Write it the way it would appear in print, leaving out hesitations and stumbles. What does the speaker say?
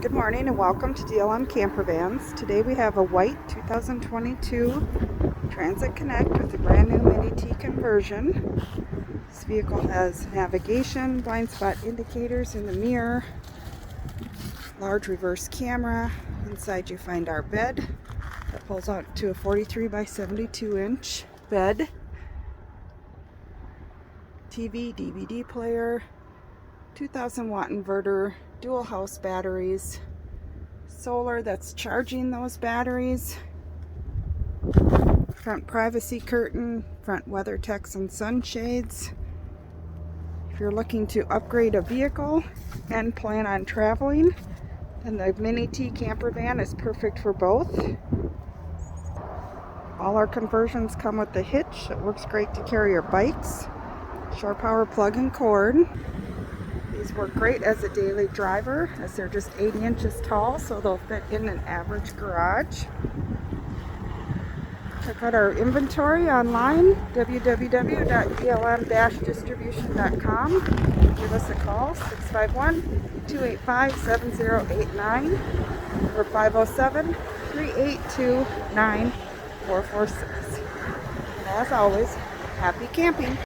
Good morning and welcome to DLM Campervans. Today we have a white 2022 Transit Connect with a brand new Mini-T conversion. This vehicle has navigation, blind spot indicators in the mirror, large reverse camera. Inside you find our bed that pulls out to a 43 by 72 inch bed, TV, DVD player, 2000 watt inverter, dual house batteries, solar that's charging those batteries, front privacy curtain, front WeatherTech and sunshades. If you're looking to upgrade a vehicle and plan on traveling, then the Mini-T Campervan is perfect for both. All our conversions come with the hitch. It works great to carry your bikes. Shore power plug-in cord. These work great as a daily driver as they're just 80 inches tall, so they'll fit in an average garage. Check out our inventory online, www.DLM-Distribution.com. Give us a call, 651-285-7089 or 507-382-9446. And as always, happy camping!